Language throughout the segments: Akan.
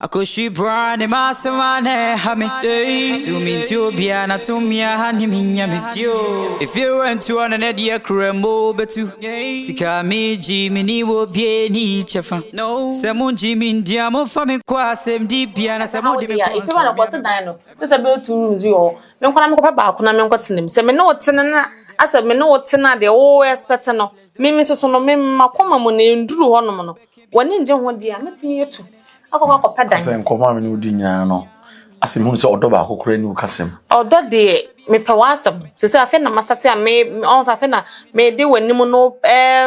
Akoshi brand masamane hame Sumi tubia na tumia hani minyame If you went to an edia krembo betu Sika miji mini wo bie ni chefa Semunji mindia mo fami kwa semdi bia na semudi me kwa If you want to go to dino there's a bill 2 rooms we all me kwa na me kwa ba ko na me kwa tenem se me no tena na asa me no tena de o expect no me so no me makoma mo na nduru ho no no woni nje ho dia metimi yetu akoko padan ase nkoma me no di nyana no ase mu se odo ba akokora ni ukasem odo de me pe wasam se afa na mastate a me on afa na me de wanimu no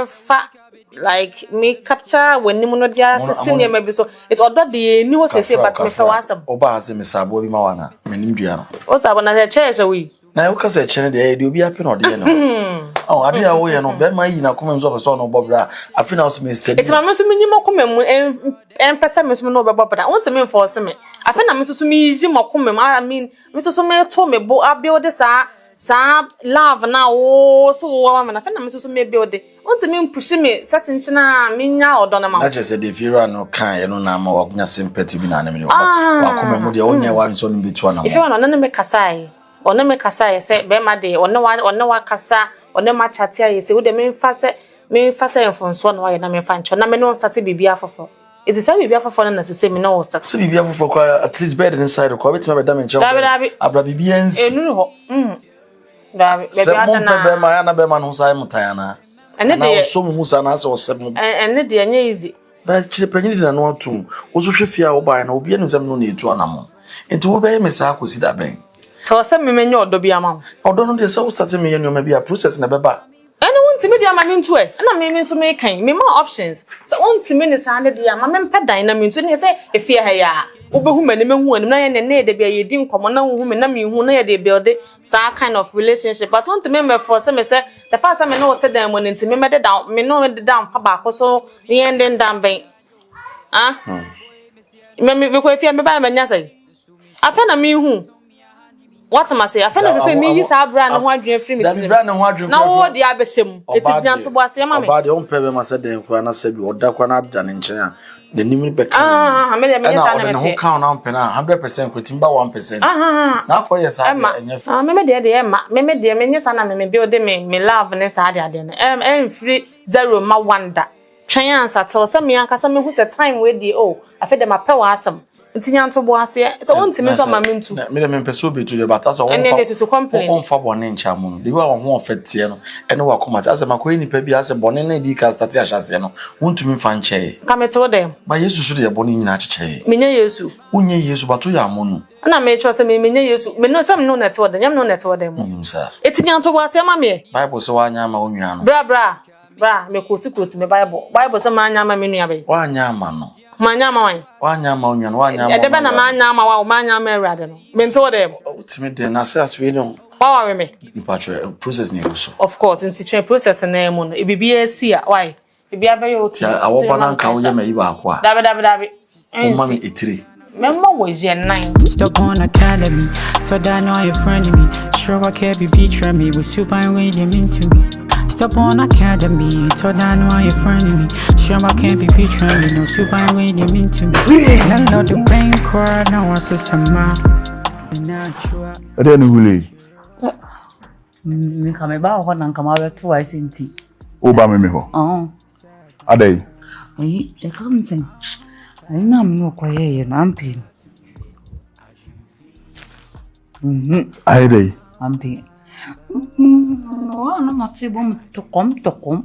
fa like me capture wanimu no dia senior maybe so it's odo de ni ho se but me pe wasam oba ase me sabo bi ma wana me nim dua no o sabo na church we na yo kase chene de obi ape no de no oh ade a wo ye no be ma yi na koma nzo so no bobra afi na so me steady it's ma me so me nyimo koma mu en pesa me so no be bobra won to me force me afi na me so me yi mo koma mu I mean me so me to me bo abuild sa love na wo so wo ma na afi na me so me build won to me push me such nchina me nya odo na ma na je se de fira no kan ye no na ma wakunya sympathy bi na na me no wa koma mu de onya wa nso no betu na if you want na me kasai ona me kasa ye se be ma de ona wa kasa ona ma chate aye se wo de me fa se enfonso na wa ye na me fa ncho na me no start bibia fofo is it say bibia fofo na se me no start se bibia fofo kwa at least bed inside kwa betima be da me ncho abra bibia nsi enu ho dabi be ada na be ma ya na be ma no sai mutaya na ene de so mu musa na se wo se mu ene de anya easy ba chire panyi de na no atum wo so hwefia wo ba na obi enu sem no na etu anamo enti wo be me sa akosi da ben so se me menyo odo bia ma odo no de se wo start me yenu ma bia process na beba ene wonti me dia ma me ntu e na me so me kan me more options so wonti me ne sa de dia ma me mpa dan na me ntu ne se efia ha ya obehu mani me hu anim na ye ne de bia ye di nkomo na hu me na me hu na ye de build sa kind of relationship but wonti me force me say the first time me no te dan mo nti me de down me no de down pa ba ko so ye ndin dan ben me ko efia me ba me nya say afa na me hu what am I say? I feel like say me use abra na ho adwen free me ti. Na wo de abeham. Eti bian to bo ase ma me. Oba de on pebe ma se den kwa na se bi oda kwa na da ne nchen a. The nimi be kan. Me use na me ho kan na on pe na 100% ko timba 1%. Na ko yes a enya. Me de e ma. Me de me use na me build me love ne sa ade ne. Free 0 ma 1 da. Twen answer tell say me anka say me hu se time we dey I feel dem ape wa asem. Ntinya to bo ase so ontime so ma mentu me de me pese obi to je bata so won fa bone ncha mu no de wa ho ofetie no ene wa komata ase makoyi nipa bi ase bone na di ka start ahase no wontumi fa nche ka meto dem ba yesu so de bone nyina acheche menye yesu unye yesu bato ya Amonu na me cho se menye yesu me no sam no net wo dem no net wo dem nimsa etinya to bo ase ma me bible so wa nya ma onua no bra me koti me bible se ma nya ma me nua be wa nya ma no manyama wan wanyama onyan wanyama edebe na manyama wa manyama erade no mento dem utime de na se aswe no wa wa me patro process ni so of course in teaching process na emu no ebibi esi a why ebi abaye oti awo bana nka onye ma yiba akwa dabe o mami etiri memma wo je 9 Stop on academy so that know your friend me sure I can't be betray me with super and way they mean to me Stop on academy, so that know your friend me. Sure I can't be betraying me, no super way they mean to me. I know the brain core, now I see some natural. I don't know really. Me come ba ho na nkama wetu wa sinti. O ba me ho. Adai. Ayi, e come sen. Ayi na me no koye na ampi. Ayi dai. Ampi. No, no, ma feel bom tokom.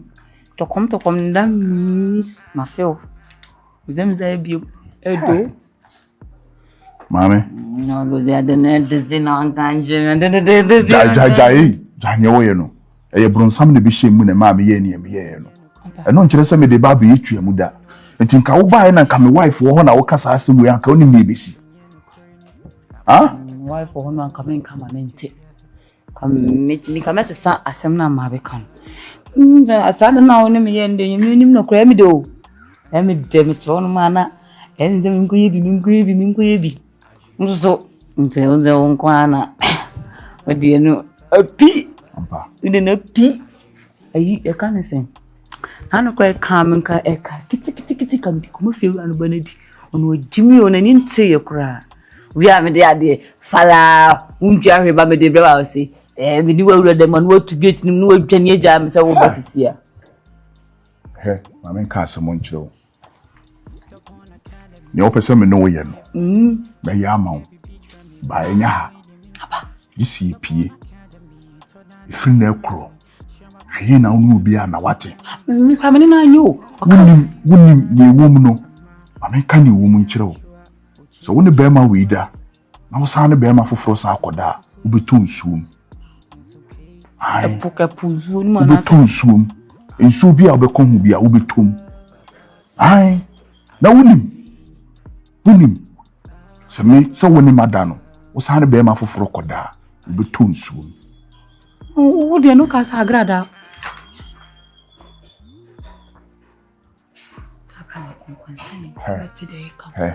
That means ma feel. Them say be edo. Mame. No, go there the net zina nganje. Janye wo ye no. E bronsam ne bi hyem na ma me ye ne me ye no. E no nkire se me de ba be yetwa mu da. Enti nka wo ba na nka me wife wo ho na wo kasa asem we anka oni me besi. Wife wo ho na nka me nka ma nte. Ni kama sa asem na ma be kan asada na woni me yende nim no kra mi do mi de mi to no mana enze mi nko yebi nso nze onko ana odi no api ampa udi na pi ayi e kan sen hanu kra kam nka e ka kiti kam di kuma fewu anu banadi ono jimi ona ni nte ye kura wi a me de ade fala unju ahwe ba me de bra say me ni wa wura de man wa to gate nim no wa dwane agya me say wo basisia he ma men ka so mon chiro ni o pese me no wo ye no be ya ma ba enya ha aba disi pie ifri na ekro hwe na unu obi a na wate mi kwa me na anyo wunim we wom no ma men ka ni wom nchiro so woni be ma we da na wo sa ne be ma foforo sa akoda ubetu nsuum ai epuka puzu ni mana ubetu nsuum nsuum bi a obekon hu bi a ubetum ai na wunim se me se woni madano wo sa ne be ma foforo koda ubetu nsuum wo de no ka sa agrada Hey.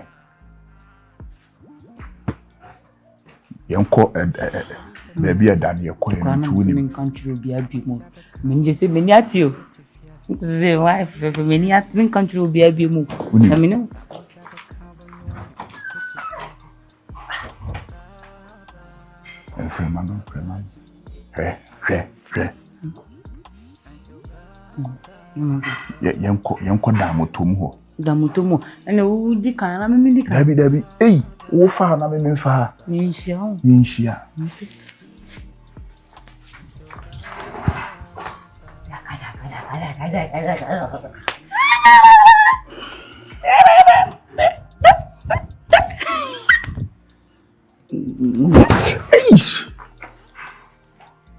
Yanko baby Daniel ko en tuuni min country bi abi mu min je se meni atio ze wife for meni at min country bi abi mu na mino Freeman hey yanko da motom ho da motomo ene wo di kan na me di kan dabi eh wo fa na me fa yinhia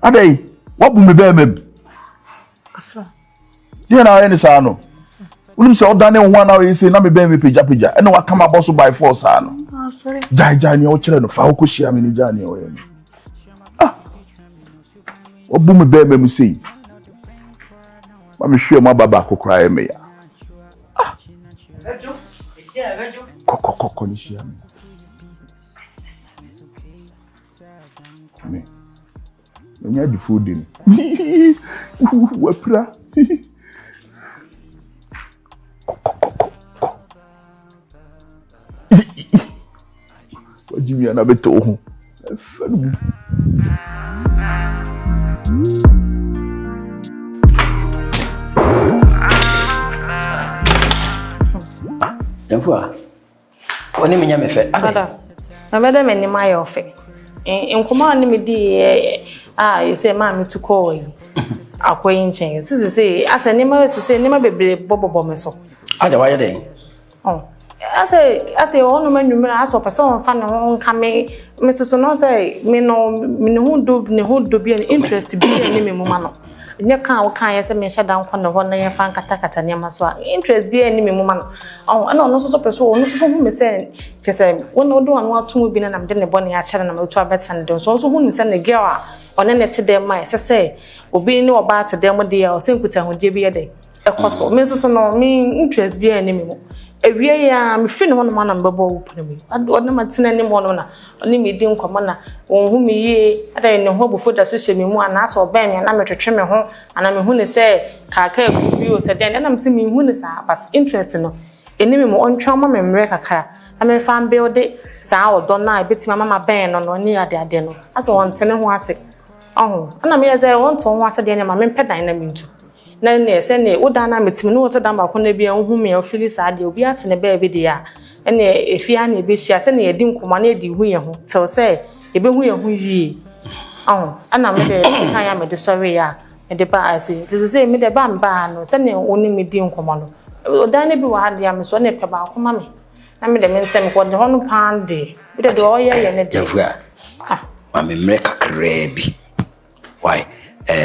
Adai wabu me be mem kafa dia na any sa no unim se odane ho na we say na me be me peja ene wa kama boss by force ano sorry jai ni o kire no fa ko hia me ni jai ni o ye wabu me be mem say ma me hwe ma baba kokora me ya vejo koko ni hia me nya di food ni wapra wajimi ana beto ho fanu Demfua oni menya me fe ada na mede me ni my ofe nkoma ni me di you say ma me to call you akwa nchen sisi asa ni ma sisi ni ma bebre bobobo me so aja wa ye den asa ono manwumira asa person fa ne ho nka me tutu no say me hu do bi interest bi ni me mu ma no nye kan wo kan ye se me hye dan kwa ne ho na ye fa nkata ne ma so interest bi ni me mu ma no ana ono so person ono so hu me se kese wona odo anu atum bi na nam de ne bone ya chere na me to abetan de so hu me se ne girl a one ne te dem mai se obi ni oba te dem de ya o se nkuta ho je bi ye de ekoso me so no me interest bi ni me mu ewie ya me fi ne ho no ma na mbebo wo pone me one ma tena ni mo no na oni me di nkomo na won hu me ye ada ne ho bofo da so hye me mu ana so ba me na me twetwe me ho ana me hu ne se kaka bi o se den na me se me hu ne sa but interest no eni me mo ontwa ma me mre kaka na me fan build sa odo na betima mama ben no ni ade no aso won tene ho ase ana me ye se won to ho ase de ne ma me pedan na me ntu na ne se ne woda na metimi no to dan ba ko na bia hu me ofili sa de obi atene ba bi de ya ene efia na ebe hia se ne yedi nkoma na edi hu ye ho tel se ebe hu ye ho yi ana me de kan ya me de sorry ya me de ba ase this say me de ba mba no se ne oni me di nkoma no oda na bi wa de ya me so ne pe ba ko ma me na me de me nsem ko de ho no pande bi de o ye ye ne de Demfua ma me mre kakra bi why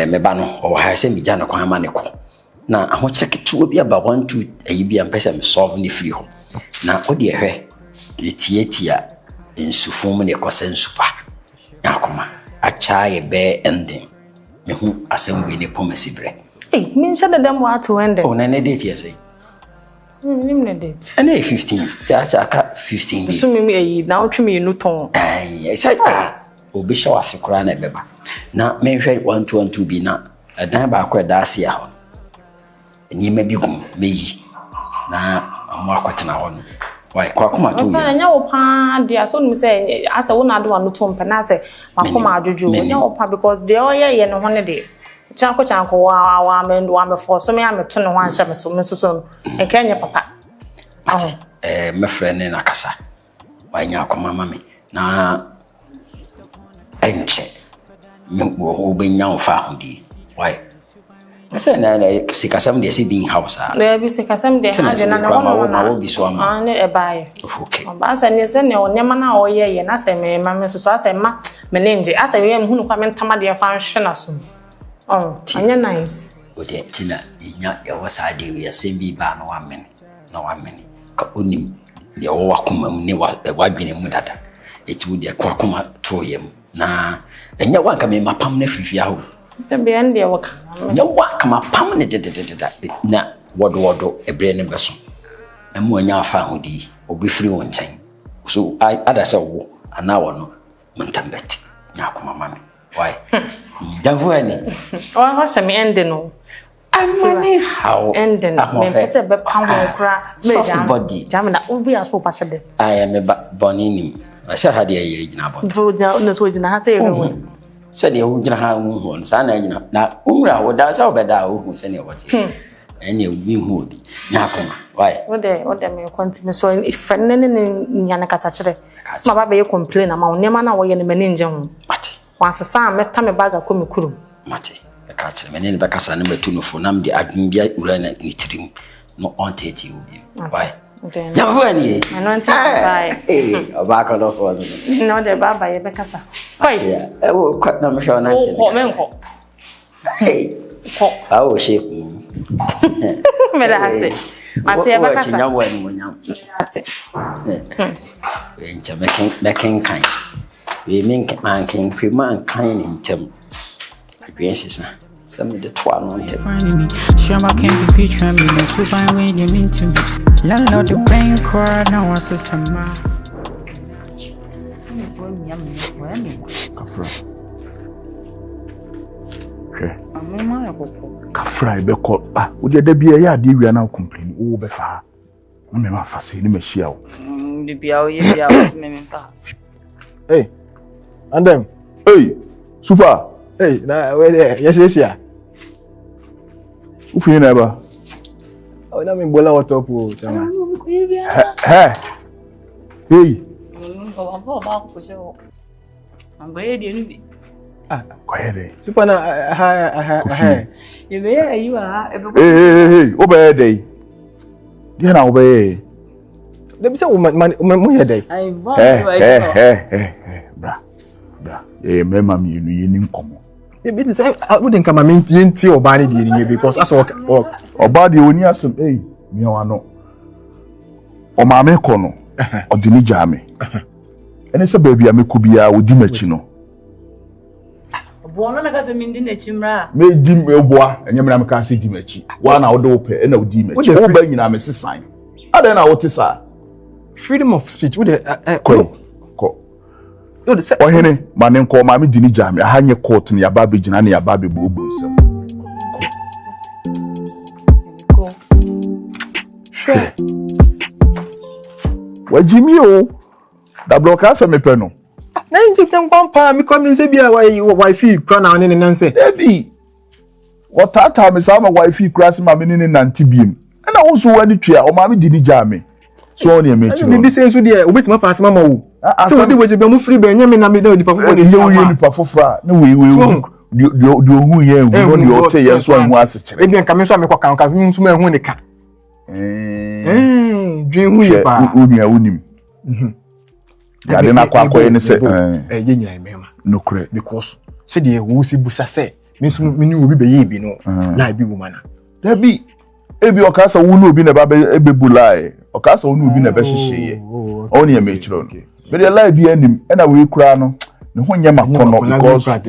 me ba no o ha se mi jana kwa ma ne ko na aho cheketu obi aba 1 2 ayi bi am pese me solve ni free ho na o de ehwe etietia nsufum ne ko sensupa akoma acha ye be ending me hu asem ne pomasi bre min shada dem wa to end o na ne date yesay nim ne date ene 15 acha aka 15 days so me ayi na o tweme nu ton say obi shawa fikura na beba na menhwe 1 bi na dan ba akwa da ase ya ho ni ma bi gum meyi na amu akwatena ho no Why Akuma to you? And your pa, dear, so me say, as I will not do on the tomb, and I say, Akuma Juju, your pa, because the oil, and one day. Chanko, wow, I'm in one before, so me, I'm a ton of one, so soon, and can your papa? My friend in Akasa. Why Yakuma, mammy? Na enche. Who be young found. Why? I said, I see some days being house. There be sick as some day, and I will be so on a buy. Okay. But I send your Yamana or ye, and I say, Mamma, so I say, Ma, Melindy, I say, who come in Tamadia function soon. Oh, and you're nice. But yet, Tina, it was idea we are same be ban 1 minute. No 1 minute. Kapunim, the old Akuma, never a white being with that. It would be a Kwakuma to him. Nah, and you want to make my permanent if you are. The beyond the work. You want to my permanent. Now, what a brain vessel. And when you are found, will be free one time. So I other saw an hour no, Montambet. Now, come on, mammy. Why? Don't for any. Oh, I was some ending. I'm money how ending. Soft body. Jamina, will be as for Passade. I am a Bonini. I shall have the age now. Vote down the switch and I say, said the old Jahan, son, now, Umra, what does our bed out who send you what? And you will be. Why? What they may continue so if any in Yanakatachere. My baby complain among Nemana or any meninjum. But once a son met time a bag of Kumikuru. Mati, a catcher, and then back as a number 2 for Nam the Agya ran at Nitrim, no on 30 will be. Why? Never any. I know until a back of all. No, the Baba Becassa. Why, I will cut them short. Hey, I will shape me. I say, Matia Becassa. Making kind. We make manking, free mankind in term. Agrees, some of the 12 on me. Sure, I can't be picturing me. No super way you mean to me. Landlord, the bank card, now what's a summer. Kafra be call would there be a yard we are now complaining over far. No me ma fase ni me hia wo. Hey. And them. Hey. Super. Hey, na where there? Yes. Who feel never? Oh, na me bola what up o, chama. Hey. Quiet. Super na hi. You may you are. Hey, obey day. Dia na obey. Dem say o man mo day. I want Bra. Mema mi enu yeni nkomo. E be say we dey kama menti oba ne di ni because as oba de oni asem mi wano. O ma me ko no. Odini jame. Ene se baby ameku bia odi machi no. Bono na kase mindi na chimra. Me di eboa enye me na me ka se di machi. Wa na wo de wo pe e na odi machi. Wo ba nyina me sesan. Ada na wo te sa. Freedom of speech. What ko. Ohene mane nko ma me dini jame ahanye court ne yaba be gina ne yaba be bobo nsem. Ko. Sure. Wajimi o. Da bloka se me pe no. Na nti tem pampa mi come say bia wifi kra na ne nanse. Baby. Watata me sa ma wifi kra se ma me ne nanti biem. Na wo so wani twia o ma me dini jame. So on your mate. Bibi say so there, obeti ma pass mama wo. So we dey we be mu free be nyame na me na odipa fofo dey say we onipa fofo na we do hu ye hu no dey o say ye so hu ase kire. Ebi nka me so me kwa kan mi so ma hu ne ka. Dwen hu ye pa. Unim. Ya de na kwa ne say ye nyina mema. No kure because say dey wo si busa say me so me ni obi be ye bi no. Na bi wo mana. Da bi ebi okasa wo no obi na ba ebebulai. Okasa onu obi na be hihye oni ya mechiro no be dey lie bi anim na we kura no ne ho nyama kono because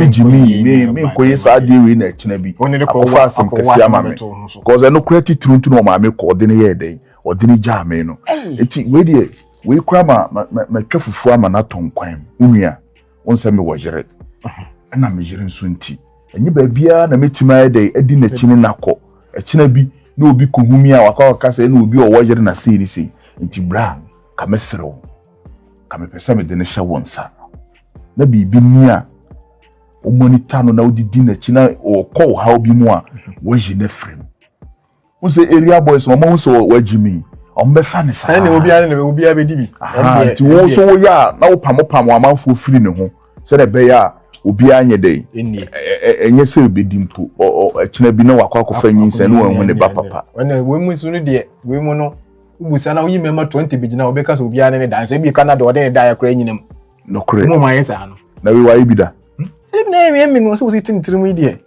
jimi me koyi sa de we na china bi akofa asem kesi ama me because no create truntu no ma me ko odene ye dey odene jame no eti we dey we kura ma twafufu ama na tonkwan unua wonse me wojere na me jire nso nti enye ba bia na metima dey edi na chini nakọ echina bi na obi kohumi a wakwa kasa na obi owo yere na sei nti bra ka mesrew ka me pese me de ne hye wonsa na bibi ni a o monitor no na odidi na chi na o call how bi mu a wo ji na frem wo say area boys mama wo so wa jimi o mbe fa ne sa na obi ane na obi abedi bi nti wo so wo ya na wo pam amanfo firi ne ho se de be ya obi anye dey enye se obedi mpo akina bi na wakwakofa nyinsa ne won ne ba papa wana we mu so no de we mu no ubusa na wo yimema 20 bi gina obeka so obi ane ne dan so bi Canada o de ne da ya kra nyinam no kre mo ma yesa no na we wa bi da na me no so wo tintirim de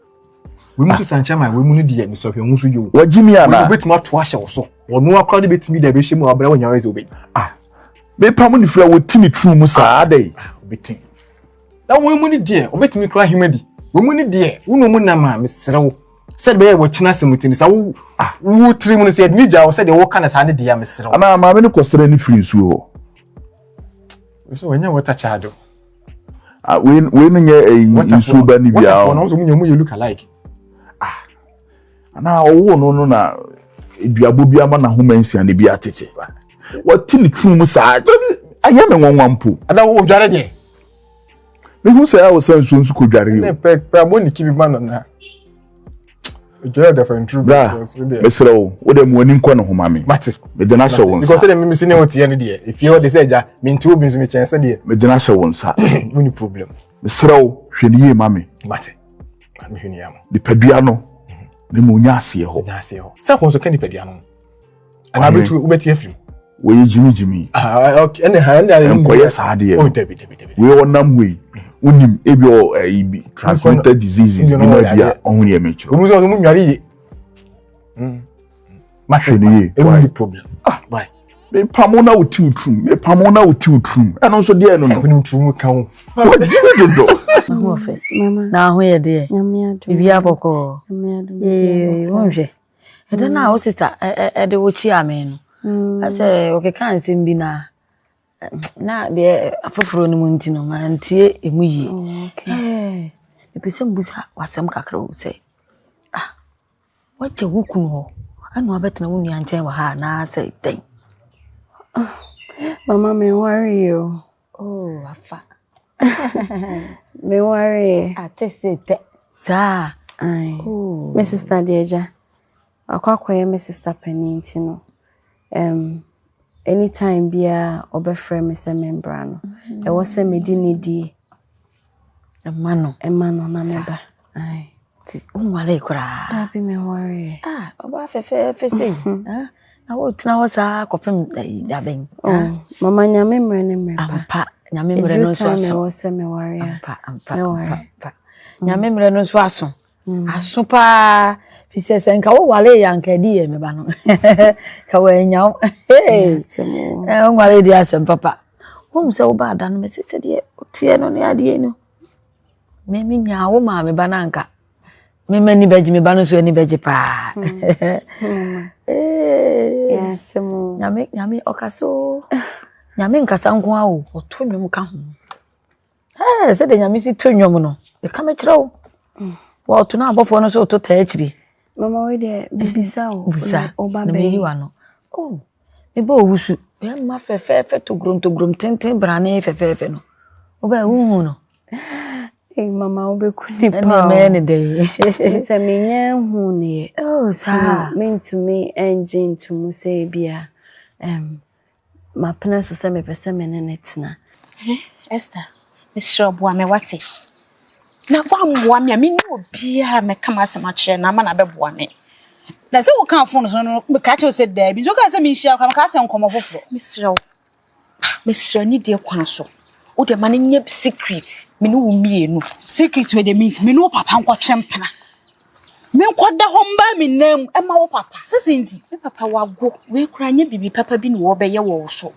we mu so sanchama we mu no de mi so hwe mu so yo wajimi ana we betuma to ahye wo so wono akra de betimi da be hye mu abra wo nyawe se obi me pam ni fra wo timi true mu saa dey obeti na we mu ni de obetimi kra himadi we mu ni de wo mu na ma mesrew said be wo china semutini sa wo tiri mu no se ni ja wo said wo kana sa ne de ya mesrew ana ma me ne kwosere ni free nsuo ho so wenya water chado we no nye nsuo ba ni bia o no so mu you look alike ana owo no na eduabo bia ma na homansia ne bia tete what ni true mu saa ayame nwanwampo ada wo dware de me hu say I san nsu ko dware yo pe Amonu kibi ma no na ojo da fan true because me sero wo de mu ani nko no homa me mate me de na hye won because dem me sine wotie ne de if you dey say ja me nti obi nso me chense de me de na hye won sa woni problem me sero hwe ni ye ma me mate me hwe ni am de padua no ne mo nya ase ho sa ko so kan ni padua no ana betu ubeti afrim we jimi okay ene ha ene enkoye saade oh debi we wonam we unim ebi o ibi transmitted diseases bi no bia ohun ye mecho omu so mu nware yi mate ni e problem why me pamona uti utrum eno so de eno no woni utrum kan what do do Mo fe Mama. na ho ye de Nyamiadu. bibi aboko Nyamiadu. wonhwe e de na o sister e de wo chi ame no ase o ke kan sim bi na de afoforo no munti no ma ntie emu yi epese mbusa wasem kakra wo se wache wukun ho anu abetena wo nua nchen wa ha na say den Mama, me worry you. oh afa Me worry. atesete za Ai. My sister Deja. Akwa my sister Penny no. Anytime bia obefre me se membra no. E wo se me di ne die. emano Na meba. Ai. ti unwale kura Da be me worry. oba fefe sei na wo tena ho sa kopem da ben Mama nyame mre ne mre pa. ampa nyame mre no so Me aso wo se me worry. ampa nyame mre no so aso aso pa fi se nka wo wale ya nka di ye me ba no ka wo nyaw nwale di asem papa wo se wo ba da no me se de tie no ne ade no me nyawo ma me ba na nka me mani beji me ba no so ani beji pa Yes, mo. nyame okaso nyame nkasa nko a wo to nwom ka ho se de nyame si to nwom no e ka me kire wo wo to na abofo no so to ta akiri Mama we de bibisa o. Oba be yi wa no me ba owusu be ma fefe to grom tenten brane fefe no oba wu no Mama obe kuni pa. me ne de Se menye hu ne. sa Me to me engine to mu say bia ma pena so se me pese me ne netina. Esther, Mr. Boa me wate. Na kwa mboa me ni obi a me kama asema kire na ma na be boa me. Na se wo kan phone so no me ka che se da bi. So ka se me hia kwa me ka se nkomo foforo. Mr. ni de kwan so. O de mane nye secret. Me no mienu. Secret we the meet. Me no papa nkwa twempena. Me nkoda ho mba me nam e ma wo papa. Sesenti. Me papa wago. We kura nye bibi papa bi no wo be ye wo so.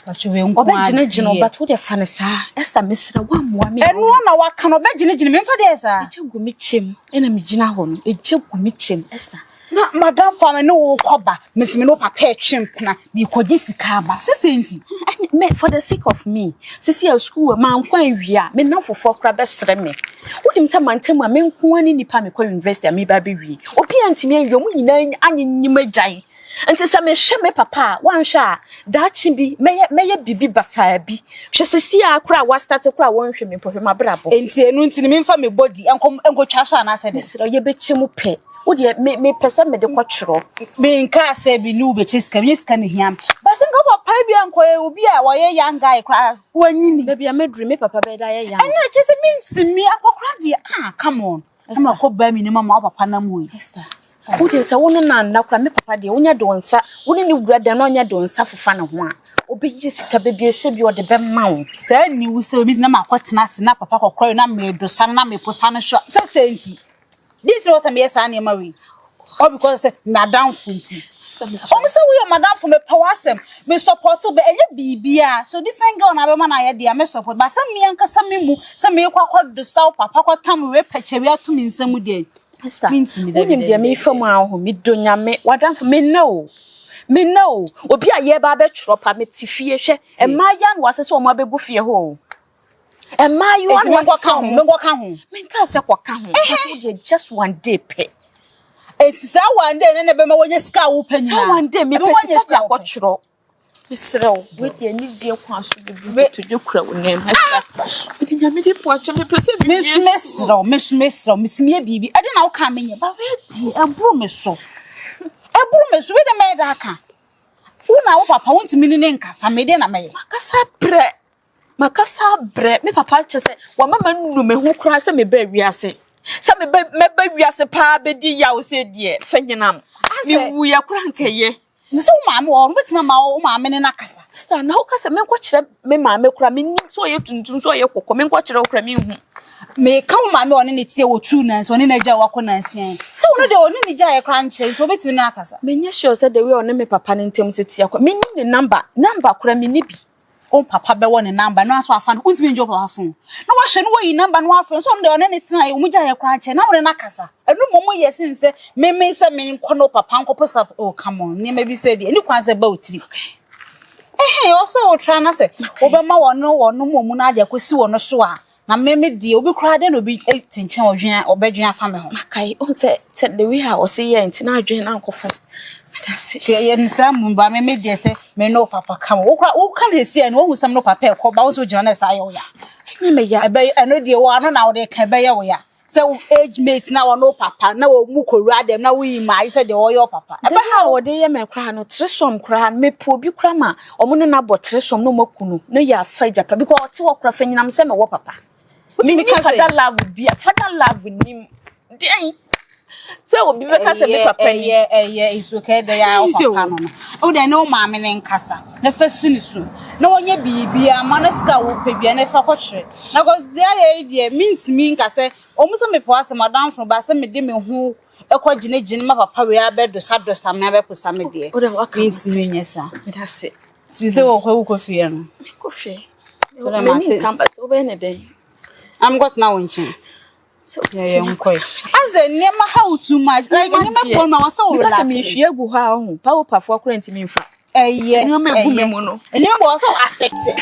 Pacho we nkwa. Obe gine but wo de fa ne sa. Esther Mr. wa moa me. Eno na waka no be gine me mfa de sa. Eche gu mi chem. Ena me gina ho no. Eche gu mi chem. Esther. Na madam fa me no wo koba. Me se me no papa twempena. Bi koji sika ba. Sesenti. Me for the sake of me. Sisi ya school ma nkwa awia. Me na fofo kra be sere me. Wonim se mantem me nko ani nipa me kwa university me ba be wi. Obi antimi awia mu nyina anyenyim agyan. Nti se me hwe me papa wan hwe a daachi bi meye bibi basa bi hwe sesi akura wa start kura won hwe me pohwe mabrabo Enti enu nti me mfa me body enkotwa so ana se de sira ye beche mu pe wo de me pese me de kwotworo me nka se bi ni ubeche ska me ska ne hiam basi nka papa bi ankoye obi a woye young guy class wanyini baby amedru me papa be da ye yan ena che se minsi akokra de come on ama ko ba mi ni mama papa na mu Esther wo de se wo no na nakura me papa de wonya de wonsa wo ni brother na onya de wonsa fofa ne ho a obeji sika baby ehye bi o de be ma wo sa ni wo se mi na makotena se na papa kokro na me dosa na me posa no hwa se senti this was me yes ani ma we all because say madam funti say we madam for me power me support be enye bibia so different girl na be ma na ye dia me support but some me anka some mu some me kwakọ dosa papa kwatam we peche we ato mi nsam de Esther unim dia me fam aho mi donya me wadam for me no obi a ye ba be tworo pa me tifie hwe e ma ya no wase so o ma be gu fie ho e ma you an wase so me go ka ho me nka se kwa ka ho but just one day pe it's one day na be ma wonya ska wo panyina one day me be ska kwa tworo Israel we dey need dey kwa so be to dey kura wo nem we dey nyame dey po acha me pese me smesro me bibi ade na wo ka menye ba we di abro me so we dey me da ka una wo papa wontimi ni nkasa me dey na me makasa bre me papa chese wa mama nnu me ho kura se me ba wiase se me ba wiase pa be di ya wo se die fanyinam me wu ya kura nteye nso maame wo betima ma wo maame ne nakasa sister na wo kasa me nko kire me maame kura me nim so ye tuntum so ye kokko me nko kire wo kura me hu me ka wo maame one ne tie wo tu nan so ne na gya wako nan sian se wo no de one ne gya ye kura nche so betimi na nakasa me nya sure say the way one me papa ne ntem se tie akwa me nim ne number kura me nibi on papa be one number no aso afan untimi njo papa fun na wa hwe no wo yi number no afro so de one ne tina ye umugya ye kura nche na wo na nakasa enu momo yesin se me se me nkono papa nkoposa oh come on ne me bi se de ni kwan se ba otiri also wo tra na se wo be ma wono momu na ade kosi wono so a na me die obi kura de no bi tinchen odwen obedwen afa me ho makai on se the way how say ye ntina adwen na nko first that's it tie ye nsa mumba me die se me no papa kam wo kan hesi e no wo husam no papa e ko ba wo so jona na sa ye wo ya nya me ya ebe eno die wo ano na wo de ka be ye wo ya se age mate na wo no papa na wo mu korua dem na wo yi ma ise de wo yo papa ebe ha wo de ye me kra no tresom kra me po bi kra ma omo ne na bo tresom no makunu na ya fa japa because o te wo kra fa nyinam se me wo papa me ni father love nim den se obi be ka se me papa ni is okay de ya wo papa no o de no maame ne nkasa na fa sini so na wonya bibia manaska wo pebia na fa kwotwe na cause there ye mint mi nkase o muso me po ase madam from ba se me de me ho ekwa gine ma papa we abedo sadosa me abeposa me de mint mi nyesa me da se ti se wo kwa KOFI no KOFI me ni kamba to be ne den I'm got now watching. So yeah, quite. As a near my how too much. Like I never my so relax. Me hwe gu ha ho. Pa wo pa fo akura ntimi mfa. Yeah. You me gu me mu no. And you was so accepted.